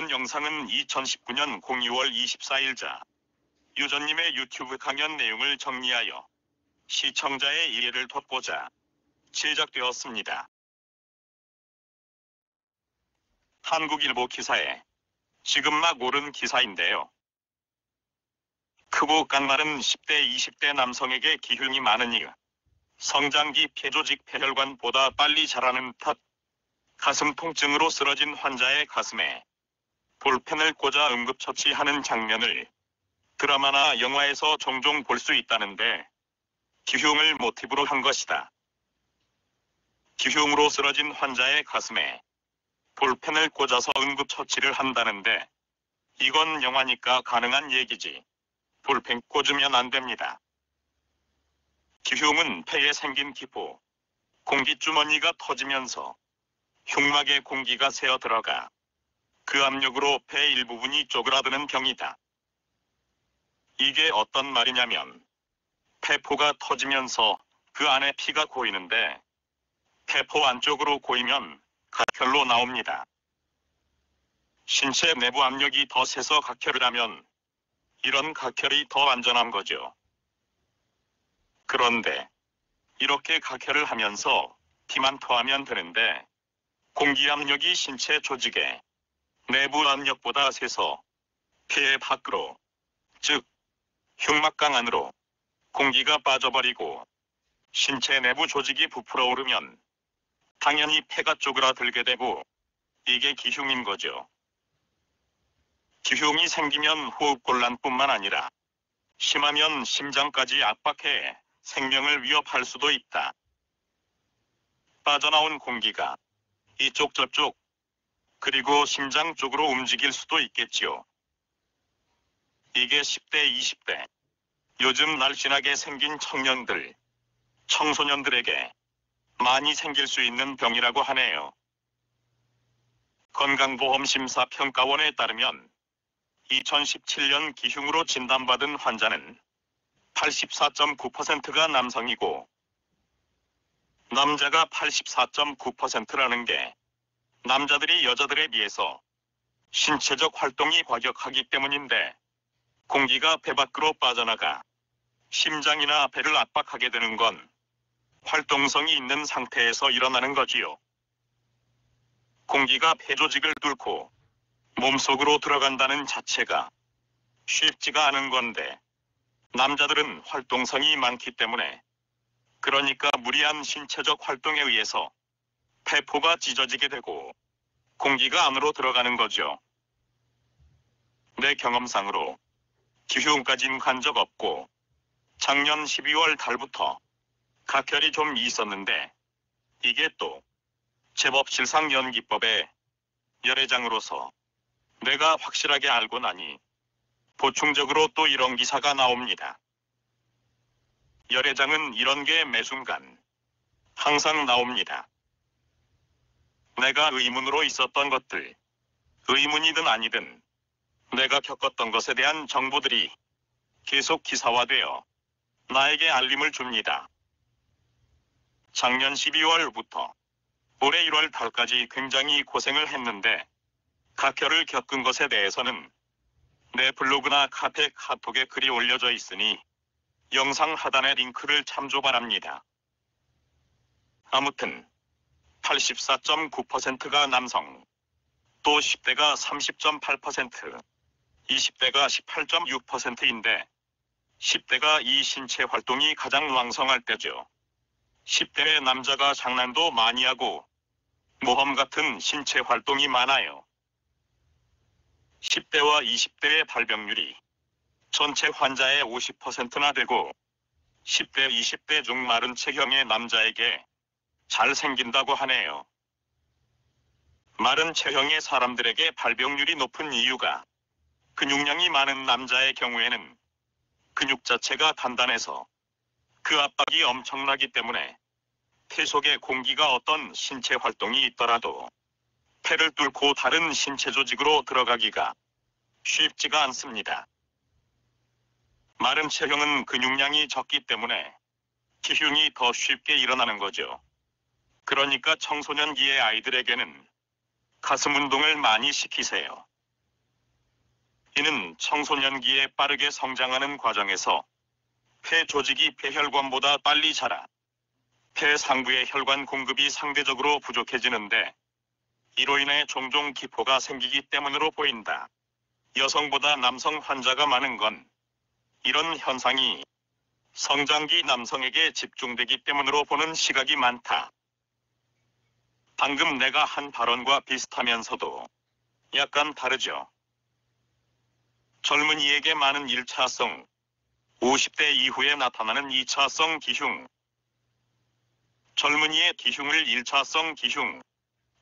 본 영상은 2019년 02월 24일자 유전님의 유튜브 강연 내용을 정리하여 시청자의 이해를 돕고자 제작되었습니다. 한국일보 기사에 지금 막 오른 기사인데요. 크고 깡마른 10대, 20대 남성에게 기흉이 많은 이유. 성장기 폐조직 폐혈관보다 빨리 자라는 탓. 가슴 통증으로 쓰러진 환자의 가슴에 볼펜을 꽂아 응급처치하는 장면을 드라마나 영화에서 종종 볼 수 있다는데 기흉을 모티브로 한 것이다. 기흉으로 쓰러진 환자의 가슴에 볼펜을 꽂아서 응급처치를 한다는데 이건 영화니까 가능한 얘기지. 볼펜 꽂으면 안 됩니다. 기흉은 폐에 생긴 기포, 공기주머니가 터지면서 흉막에 공기가 새어 들어가 그 압력으로 폐 일부분이 쪼그라드는 병이다. 이게 어떤 말이냐면 폐포가 터지면서 그 안에 피가 고이는데 폐포 안쪽으로 고이면 각혈로 나옵니다. 신체 내부 압력이 더 세서 각혈을 하면 이런 각혈이 더 안전한 거죠. 그런데 이렇게 각혈을 하면서 피만 토하면 되는데 공기 압력이 신체 조직의 내부 압력보다 세서 폐 밖으로, 즉 흉막강 안으로 공기가 빠져버리고 신체 내부 조직이 부풀어 오르면 당연히 폐가 쪼그라들게 되고 이게 기흉인 거죠. 기흉이 생기면 호흡곤란뿐만 아니라 심하면 심장까지 압박해 생명을 위협할 수도 있다. 빠져나온 공기가 이쪽 저쪽 그리고 심장 쪽으로 움직일 수도 있겠지요. 이게 10대, 20대 요즘 날씬하게 생긴 청년들, 청소년들에게 많이 생길 수 있는 병이라고 하네요. 건강보험심사평가원에 따르면 2017년 기흉으로 진단받은 환자는 84.9%가 남성이고 남자가 84.9%라는 게 남자들이 여자들에 비해서 신체적 활동이 과격하기 때문인데 공기가 폐 밖으로 빠져나가 심장이나 배를 압박하게 되는 건 활동성이 있는 상태에서 일어나는 거지요. 공기가 폐조직을 뚫고 몸속으로 들어간다는 자체가 쉽지가 않은 건데 남자들은 활동성이 많기 때문에 그러니까 무리한 신체적 활동에 의해서 폐포가 찢어지게 되고 공기가 안으로 들어가는 거죠. 내 경험상으로 기흉까진 간 적 없고 작년 12월 달부터 각혈이 좀 있었는데 이게 또 제법 실상연기법의 열애장으로서 내가 확실하게 알고 나니 보충적으로 또 이런 기사가 나옵니다. 열애장은 이런 게 매순간 항상 나옵니다. 내가 의문으로 있었던 것들, 의문이든 아니든 내가 겪었던 것에 대한 정보들이 계속 기사화되어 나에게 알림을 줍니다. 작년 12월부터 올해 1월 달까지 굉장히 고생을 했는데 각혈을 겪은 것에 대해서는 내 블로그나 카페 카톡에 글이 올려져 있으니 영상 하단의 링크를 참조 바랍니다. 아무튼 84.9%가 남성, 또 10대가 30.8%, 20대가 18.6%인데 10대가 이 신체 활동이 가장 왕성할 때죠. 10대의 남자가 장난도 많이 하고 모험 같은 신체 활동이 많아요. 10대와 20대의 발병률이 전체 환자의 50%나 되고 10대, 20대 중 마른 체형의 남자에게 잘 생긴다고 하네요. 마른 체형의 사람들에게 발병률이 높은 이유가 근육량이 많은 남자의 경우에는 근육 자체가 단단해서 그 압박이 엄청나기 때문에 폐 속에 공기가 어떤 신체 활동이 있더라도 폐를 뚫고 다른 신체 조직으로 들어가기가 쉽지가 않습니다. 마른 체형은 근육량이 적기 때문에 기흉이 더 쉽게 일어나는 거죠. 그러니까 청소년기의 아이들에게는 가슴 운동을 많이 시키세요. 이는 청소년기에 빠르게 성장하는 과정에서 폐 조직이 폐혈관보다 빨리 자라 폐 상부의 혈관 공급이 상대적으로 부족해지는데 이로 인해 종종 기포가 생기기 때문으로 보인다. 여성보다 남성 환자가 많은 건 이런 현상이 성장기 남성에게 집중되기 때문으로 보는 시각이 많다. 방금 내가 한 발언과 비슷하면서도 약간 다르죠. 젊은이에게 많은 1차성, 50대 이후에 나타나는 2차성 기흉. 젊은이의 기흉을 1차성 기흉,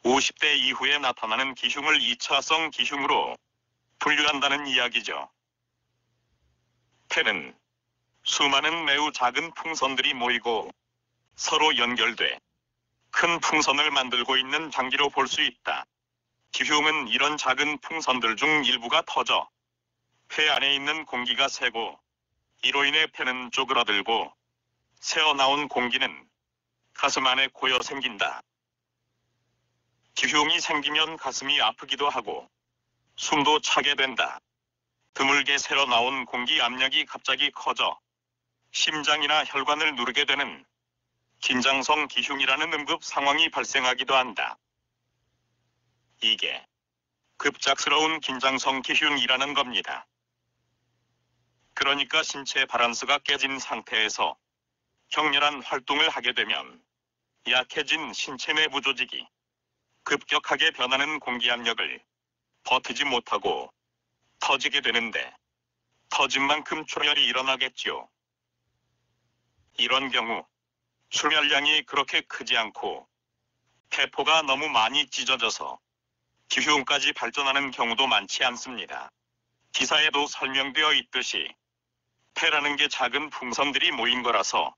50대 이후에 나타나는 기흉을 2차성 기흉으로 분류한다는 이야기죠. 폐는 수많은 매우 작은 풍선들이 모이고 서로 연결돼 큰 풍선을 만들고 있는 장기로 볼 수 있다. 기흉은 이런 작은 풍선들 중 일부가 터져 폐 안에 있는 공기가 새고 이로 인해 폐는 쪼그라들고 새어나온 공기는 가슴 안에 고여 생긴다. 기흉이 생기면 가슴이 아프기도 하고 숨도 차게 된다. 드물게 새어나온 공기 압력이 갑자기 커져 심장이나 혈관을 누르게 되는 긴장성 기흉이라는 응급 상황이 발생하기도 한다. 이게 급작스러운 긴장성 기흉이라는 겁니다. 그러니까 신체 바란스가 깨진 상태에서 격렬한 활동을 하게 되면 약해진 신체 내부 조직이 급격하게 변하는 공기 압력을 버티지 못하고 터지게 되는데 터진 만큼 출혈이 일어나겠지요. 이런 경우 출혈량이 그렇게 크지 않고 폐포가 너무 많이 찢어져서 기흉까지 발전하는 경우도 많지 않습니다. 기사에도 설명되어 있듯이 폐라는 게 작은 풍선들이 모인 거라서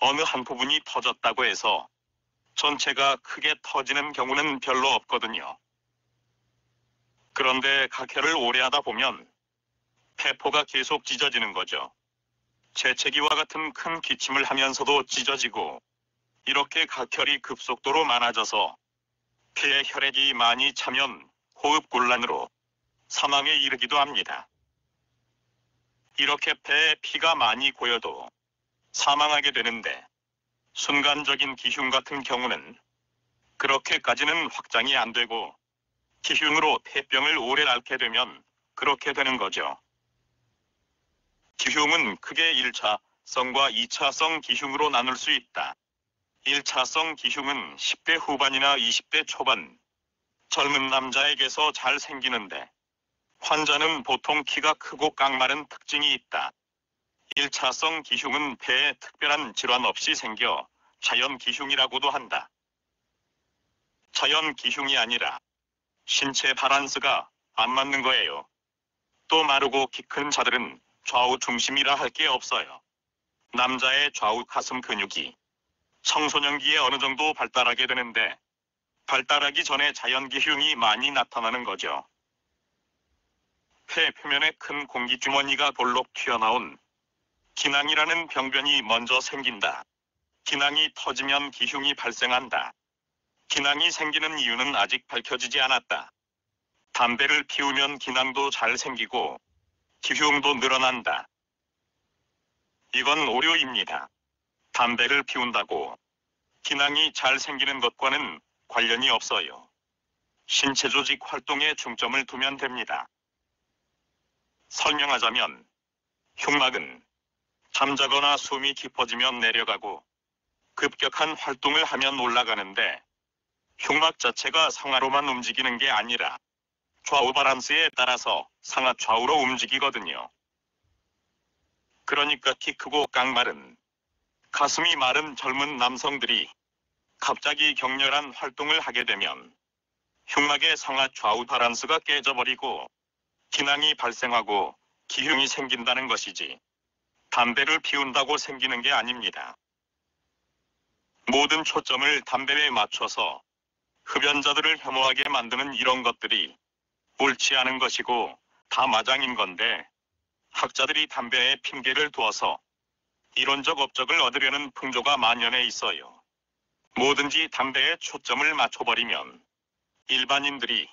어느 한 부분이 터졌다고 해서 전체가 크게 터지는 경우는 별로 없거든요. 그런데 각혈을 오래 하다 보면 폐포가 계속 찢어지는 거죠. 재채기와 같은 큰 기침을 하면서도 찢어지고 이렇게 각혈이 급속도로 많아져서 폐에 혈액이 많이 차면 호흡곤란으로 사망에 이르기도 합니다. 이렇게 폐에 피가 많이 고여도 사망하게 되는데 순간적인 기흉 같은 경우는 그렇게까지는 확장이 안 되고 기흉으로 폐병을 오래 앓게 되면 그렇게 되는 거죠. 기흉은 크게 1차성과 2차성 기흉으로 나눌 수 있다. 1차성 기흉은 10대 후반이나 20대 초반 젊은 남자에게서 잘 생기는데 환자는 보통 키가 크고 깡마른 특징이 있다. 1차성 기흉은 폐에 특별한 질환 없이 생겨 자연 기흉이라고도 한다. 자연 기흉이 아니라 신체 바란스가 안 맞는 거예요. 또 마르고 키 큰 자들은 좌우 중심이라 할 게 없어요. 남자의 좌우 가슴 근육이 청소년기에 어느 정도 발달하게 되는데 발달하기 전에 자연 기흉이 많이 나타나는 거죠. 폐 표면에 큰 공기 주머니가 볼록 튀어나온 기낭이라는 병변이 먼저 생긴다. 기낭이 터지면 기흉이 발생한다. 기낭이 생기는 이유는 아직 밝혀지지 않았다. 담배를 피우면 기낭도 잘 생기고 기흉도 늘어난다. 이건 오류입니다. 담배를 피운다고 기낭이 잘 생기는 것과는 관련이 없어요. 신체 조직 활동에 중점을 두면 됩니다. 설명하자면 흉막은 잠자거나 숨이 깊어지면 내려가고 급격한 활동을 하면 올라가는데 흉막 자체가 상하로만 움직이는 게 아니라 좌우 바란스에 따라서 상하 좌우로 움직이거든요. 그러니까 키 크고 깡마른 가슴이 마른 젊은 남성들이 갑자기 격렬한 활동을 하게 되면 흉막의 상하 좌우 바란스가 깨져버리고 기낭이 발생하고 기흉이 생긴다는 것이지 담배를 피운다고 생기는 게 아닙니다. 모든 초점을 담배에 맞춰서 흡연자들을 혐오하게 만드는 이런 것들이 옳지 않은 것이고 다 마장인 건데 학자들이 담배에 핑계를 두어서 이론적 업적을 얻으려는 풍조가 만연해 있어요. 뭐든지 담배에 초점을 맞춰버리면 일반인들이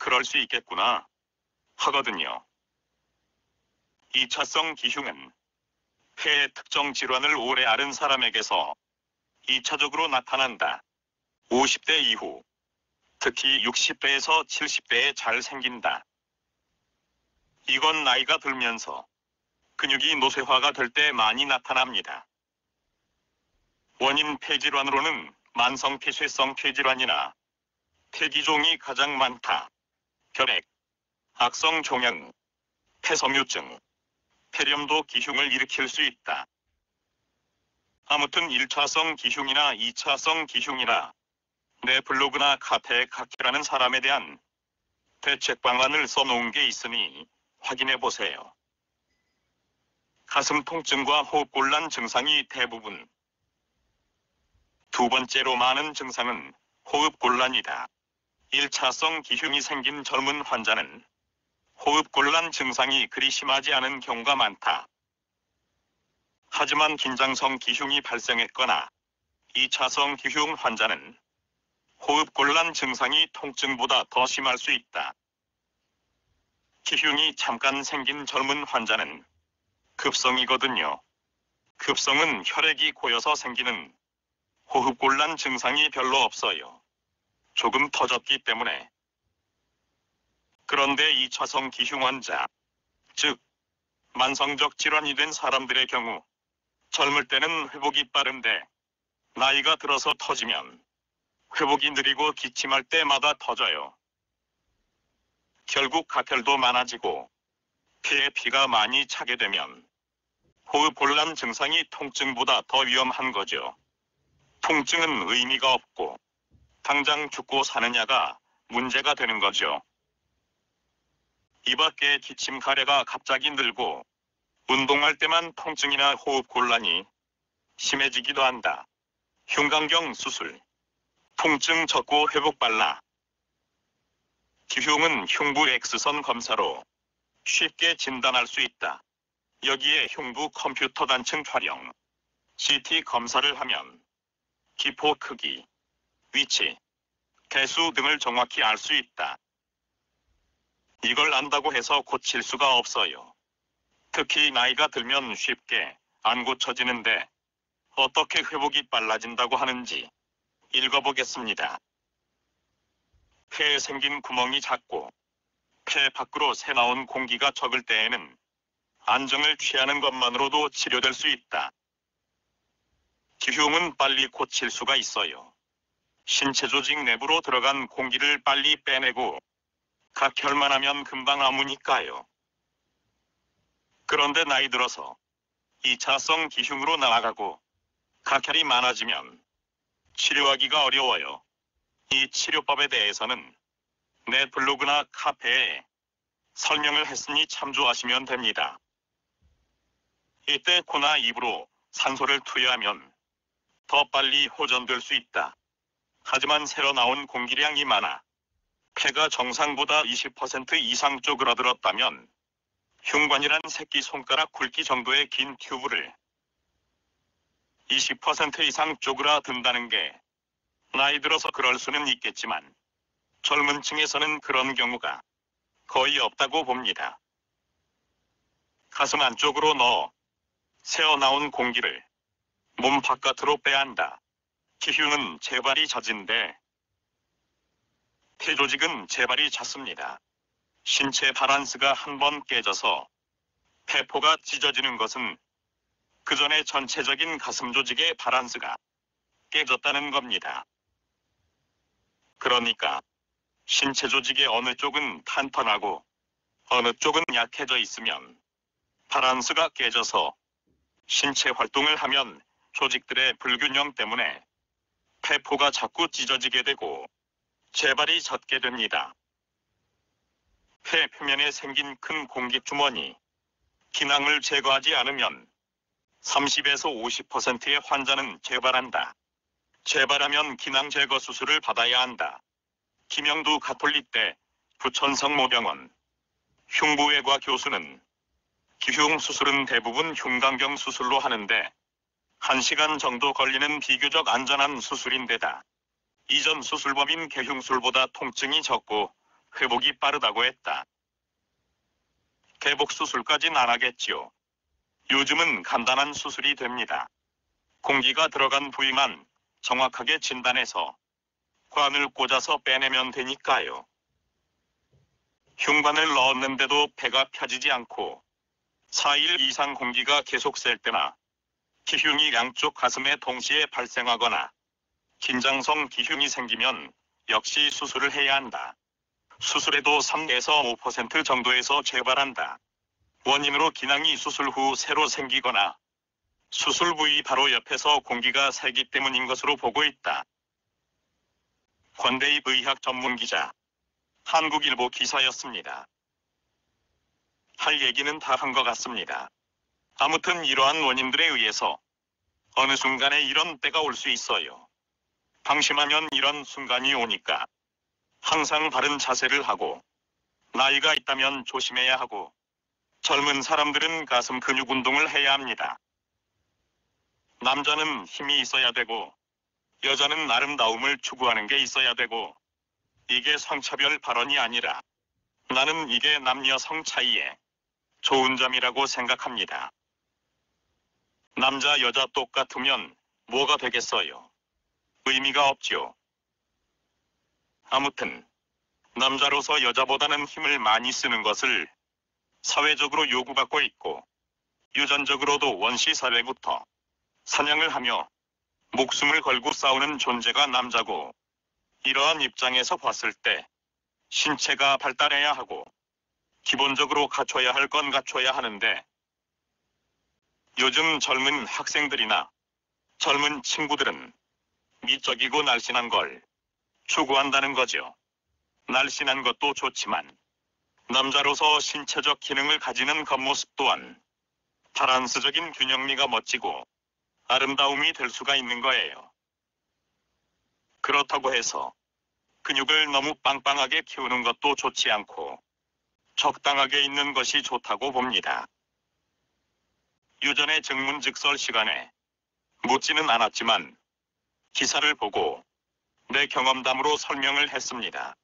그럴 수 있겠구나 하거든요. 2차성 기흉은 폐의 특정 질환을 오래 앓은 사람에게서 2차적으로 나타난다. 50대 이후, 특히 60대에서 70대에 잘 생긴다. 이건 나이가 들면서 근육이 노쇠화가 될 때 많이 나타납니다. 원인 폐질환으로는 만성 폐쇄성 폐질환이나 폐기종이 가장 많다. 결핵, 악성 종양, 폐섬유증, 폐렴도 기흉을 일으킬 수 있다. 아무튼 1차성 기흉이나 2차성 기흉이나 내 블로그나 카페에 각해라는 사람에 대한 대책 방안을 써놓은 게 있으니 확인해 보세요. 가슴 통증과 호흡곤란 증상이 대부분. 두 번째로 많은 증상은 호흡곤란이다. 1차성 기흉이 생긴 젊은 환자는 호흡곤란 증상이 그리 심하지 않은 경우가 많다. 하지만 긴장성 기흉이 발생했거나 2차성 기흉 환자는 호흡곤란 증상이 통증보다 더 심할 수 있다. 기흉이 잠깐 생긴 젊은 환자는 급성이거든요. 급성은 혈액이 고여서 생기는 호흡곤란 증상이 별로 없어요. 조금 터졌기 때문에. 그런데 2차성 기흉 환자, 즉 만성적 질환이 된 사람들의 경우 젊을 때는 회복이 빠른데 나이가 들어서 터지면 회복이 느리고 기침할 때마다 터져요. 결국 각혈도 많아지고 폐에 피가 많이 차게 되면 호흡곤란 증상이 통증보다 더 위험한 거죠. 통증은 의미가 없고 당장 죽고 사느냐가 문제가 되는 거죠. 이 밖에 기침 가래가 갑자기 늘고 운동할 때만 통증이나 호흡곤란이 심해지기도 한다. 흉곽경 수술, 통증 적고 회복 빨라. 기흉은 흉부 X선 검사로 쉽게 진단할 수 있다. 여기에 흉부 컴퓨터 단층 촬영, CT 검사를 하면 기포 크기, 위치, 개수 등을 정확히 알 수 있다. 이걸 안다고 해서 고칠 수가 없어요. 특히 나이가 들면 쉽게 안 고쳐지는데 어떻게 회복이 빨라진다고 하는지 읽어보겠습니다. 폐에 생긴 구멍이 작고 폐 밖으로 새나온 공기가 적을 때에는 안정을 취하는 것만으로도 치료될 수 있다. 기흉은 빨리 고칠 수가 있어요. 신체 조직 내부로 들어간 공기를 빨리 빼내고 각혈만 하면 금방 아무니까요. 그런데 나이 들어서 2차성 기흉으로 나아가고 각혈이 많아지면 치료하기가 어려워요. 이 치료법에 대해서는 내 블로그나 카페에 설명을 했으니 참조하시면 됩니다. 이때 코나 입으로 산소를 투여하면 더 빨리 호전될 수 있다. 하지만 새로 나온 공기량이 많아 폐가 정상보다 20% 이상 쪼그라들었다면 흉관이란 새끼손가락 굵기 정도의 긴 튜브를 20% 이상 쪼그라든다는 게 나이 들어서 그럴 수는 있겠지만 젊은 층에서는 그런 경우가 거의 없다고 봅니다. 가슴 안쪽으로 넣어 새어나온 공기를 몸 바깥으로 빼야 한다. 기흉은 재발이 잦은데 폐 조직은 재발이 잦습니다. 신체 바란스가 한번 깨져서 폐포가 찢어지는 것은 그 전에 전체적인 가슴 조직의 바란스가 깨졌다는 겁니다. 그러니까 신체 조직의 어느 쪽은 탄탄하고 어느 쪽은 약해져 있으면 바란스가 깨져서 신체 활동을 하면 조직들의 불균형 때문에 폐포가 자꾸 찢어지게 되고 재발이 잦게 됩니다. 폐 표면에 생긴 큰 공기주머니, 기낭을 제거하지 않으면 30에서 50%의 환자는 재발한다. 재발하면 기낭 제거 수술을 받아야 한다. 김영두 가톨릭대 부천성모병원 흉부외과 교수는 기흉 수술은 대부분 흉곽경 수술로 하는데 1시간 정도 걸리는 비교적 안전한 수술인데다 이전 수술법인 개흉술보다 통증이 적고 회복이 빠르다고 했다. 개복 수술까진 안 하겠지요. 요즘은 간단한 수술이 됩니다. 공기가 들어간 부위만 정확하게 진단해서 관을 꽂아서 빼내면 되니까요. 흉관을 넣었는데도 배가 펴지지 않고 4일 이상 공기가 계속 셀 때나 기흉이 양쪽 가슴에 동시에 발생하거나 긴장성 기흉이 생기면 역시 수술을 해야 한다. 수술에도 3에서 5% 정도에서 재발한다. 원인으로 기낭이 수술 후 새로 생기거나 수술 부위 바로 옆에서 공기가 새기 때문인 것으로 보고 있다. 권대입 의학 전문 기자, 한국일보 기사였습니다. 할 얘기는 다 한 것 같습니다. 아무튼 이러한 원인들에 의해서 어느 순간에 이런 때가 올 수 있어요. 방심하면 이런 순간이 오니까 항상 바른 자세를 하고 나이가 있다면 조심해야 하고 젊은 사람들은 가슴 근육 운동을 해야 합니다. 남자는 힘이 있어야 되고 여자는 아름다움을 추구하는 게 있어야 되고 이게 성차별 발언이 아니라 나는 이게 남녀 성 차이의 좋은 점이라고 생각합니다. 남자 여자 똑같으면 뭐가 되겠어요? 의미가 없지요. 아무튼 남자로서 여자보다는 힘을 많이 쓰는 것을 사회적으로 요구받고 있고 유전적으로도 원시 사회부터 사냥을 하며 목숨을 걸고 싸우는 존재가 남자고 이러한 입장에서 봤을 때 신체가 발달해야 하고 기본적으로 갖춰야 할 건 갖춰야 하는데 요즘 젊은 학생들이나 젊은 친구들은 미적이고 날씬한 걸 추구한다는 거죠. 날씬한 것도 좋지만 남자로서 신체적 기능을 가지는 겉모습 또한 바란스적인 균형미가 멋지고 아름다움이 될 수가 있는 거예요. 그렇다고 해서 근육을 너무 빵빵하게 키우는 것도 좋지 않고 적당하게 있는 것이 좋다고 봅니다. 유전의 증문즉설 시간에 묻지는 않았지만 기사를 보고 내 경험담으로 설명을 했습니다.